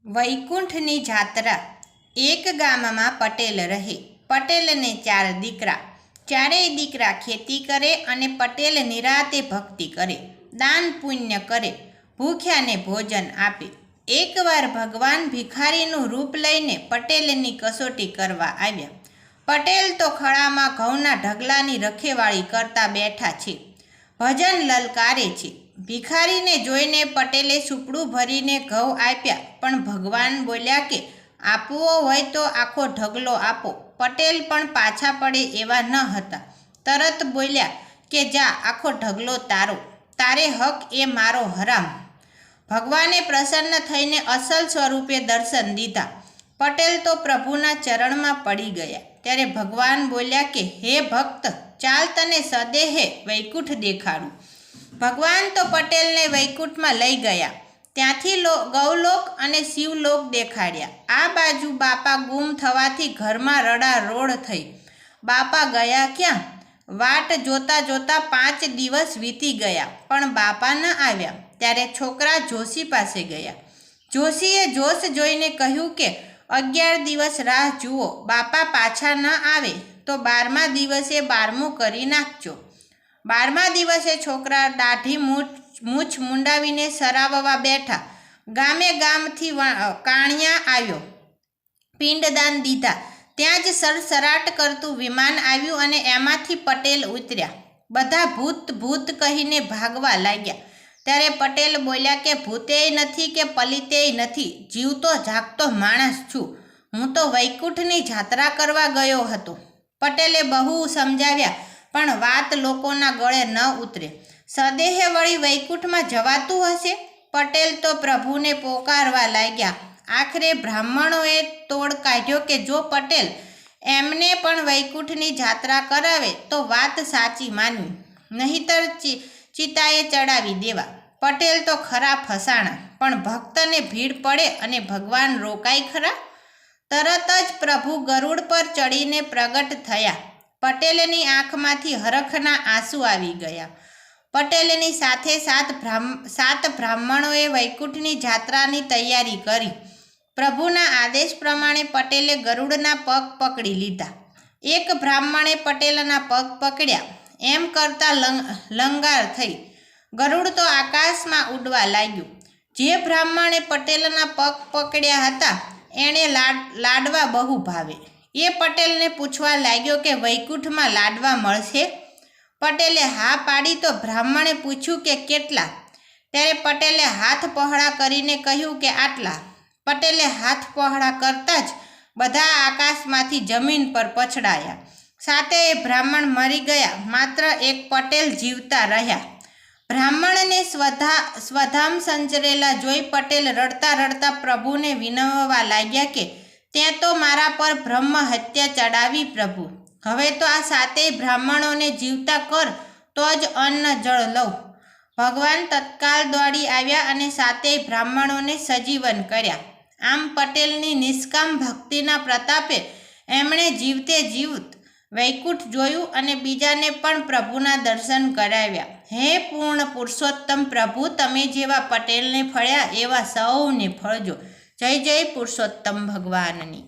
વૈકુંઠની જાત્રા। એક ગામમાં પટેલ રહે। પટેલને 4 દીકરા। ચારેય દીકરા ખેતી કરે અને પટેલ નિરાતે ભક્તિ કરે, દાન પુણ્ય કરે, ભૂખ્યાને ભોજન આપે। એકવાર ભગવાન ભિખારીનું રૂપ લઈને પટેલની કસોટી કરવા આવ્યા। પટેલ તો ખળામાં ઘઉંના ઢગલાની રખેવાળી કરતા બેઠા છે, ભજન લલકારે છે। ભિખારીને જોઈને પટેલે સુપડું ભરીને ઘઉં આપ્યા, પણ ભગવાન બોલ્યા કે આપવો હોય તો આખો ઢગલો આપો। પટેલ પણ પાછા પડે એવા ન હતા, તરત બોલ્યા કે જા, આખો ઢગલો તારો, તારે હક એ મારો હરામ। ભગવાને પ્રસન્ન થઈને અસલ સ્વરૂપે દર્શન દીધા। પટેલ તો પ્રભુના ચરણમાં પડી ગયા। ત્યારે ભગવાન બોલ્યા કે હે ભક્ત, ચાલ તને સદેહે વૈકુંઠ દેખાડું। ભગવાન તો પટેલને વૈકુંઠમાં લઈ ગયા। ત્યાંથી ગૌલોક અને શિવલોક દેખાડ્યા। આ બાજુ બાપા ગુમ થવાથી ઘરમાં રડારોડ થઈ। બાપા ગયા ક્યાં? વાટ જોતા જોતા 5 દિવસ વીતી ગયા, પણ બાપા ન આવ્યા। ત્યારે છોકરા જોશી પાસે ગયા। જોશીએ જોશ જોઈને કહ્યું કે 11 દિવસ રાહ જુઓ, બાપા પાછા ન આવે તો 12મા દિવસે 12મું કરી નાખજો। 12મા દિવસે છોકરા દાઢી મૂછ મુંડાવીને સરાવવા બેઠા। ગામે ગામથી કાણિયા આવ્યો, પિંડદાન દીધા। ત્યાં જ સરસરાટ કરતું વિમાન આવ્યું અને એમાંથી પટેલ ઉતર્યા। બધા ભૂત ભૂત કહીને ભાગવા લાગ્યા। ત્યારે પટેલ બોલ્યા કે ભૂતેય નથી કે પલિતેય નથી, જીવતો જાગતો માણસ છું। હું તો વૈકુંઠની જાત્રા કરવા ગયો હતો। પટેલે બહુ સમજાવ્યા, પણ વાત લોકોના ગળે ન ઉતરે। સદેહે વળી વૈકુંઠમાં જવાતું હશે? પટેલ તો પ્રભુને પોકારવા લાગ્યા। આખરે બ્રાહ્મણોએ તોડ કાઢ્યો કે જો પટેલ એમને પણ વૈકુંઠની જાત્રા કરાવે તો વાત સાચી માનવી, નહીતર ચિતાએ ચડાવી દેવા। પટેલ તો ખરા ફસાણા, પણ ભક્તને ભીડ પડે અને ભગવાન રોકાય ખરા? તરત જ પ્રભુ ગરુડ પર ચડીને પ્રગટ થયા। પટેલની આંખમાંથી હરખના આંસુ આવી ગયા। પટેલની સાથે 7 બ્રાહ્મણોએ વૈકુંઠની જાત્રાની તૈયારી કરી। પ્રભુના આદેશ પ્રમાણે પટેલે ગરુડના પગ પકડી લીધા। એક બ્રાહ્મણે પટેલના પગ પકડ્યા, એમ કરતાં લંગાર થઈ ગરુડ તો આકાશમાં ઉડવા લાગ્યું। જે બ્રાહ્મણે પટેલના પગ પકડ્યા હતા એણે લાડવા બહુ ભાવે। એ પટેલને પૂછવા લાગ્યો કે વૈકુંઠમાં લાડવા મળશે? પટેલે હા પાડી તો બ્રાહ્મણે પૂછ્યું કે કેટલા? ત્યારે પટેલે હાથ પહોળા કરીને કહ્યું કે આટલા। પટેલે હાથ પહોળા કરતાં જ બધા આકાશમાંથી જમીન પર પછડાયા। 7 બ્રાહ્મણ મરી ગયા, માત્ર એક પટેલ જીવતા રહ્યા। બ્રાહ્મણને સ્વધામ સંચરેલા જોઈ પટેલ રડતા રડતા પ્રભુને વિનવવા લાગ્યા કે તે તો મારા પર બ્રહ્મ હત્યા ચડાવી પ્રભુ, હવે તો આ 7 બ્રાહ્મણોને જીવતા કર તો જ અન્ન જળ લઉં। ભગવાન તત્કાલ દોડી આવ્યા અને 7 બ્રાહ્મણોને સજીવન કર્યા। આમ પટેલની નિષ્કામ ભક્તિના પ્રતાપે એમણે જીવતે જીવત વૈકુંઠ જોયું અને બીજાને પણ પ્રભુના દર્શન કરાવ્યા। હે પૂર્ણ પુરુષોત્તમ પ્રભુ, તમે જેવા પટેલને ફળ્યા એવા સૌને ફળજો। જય જય પુરુષોત્તમ ભગવાનની।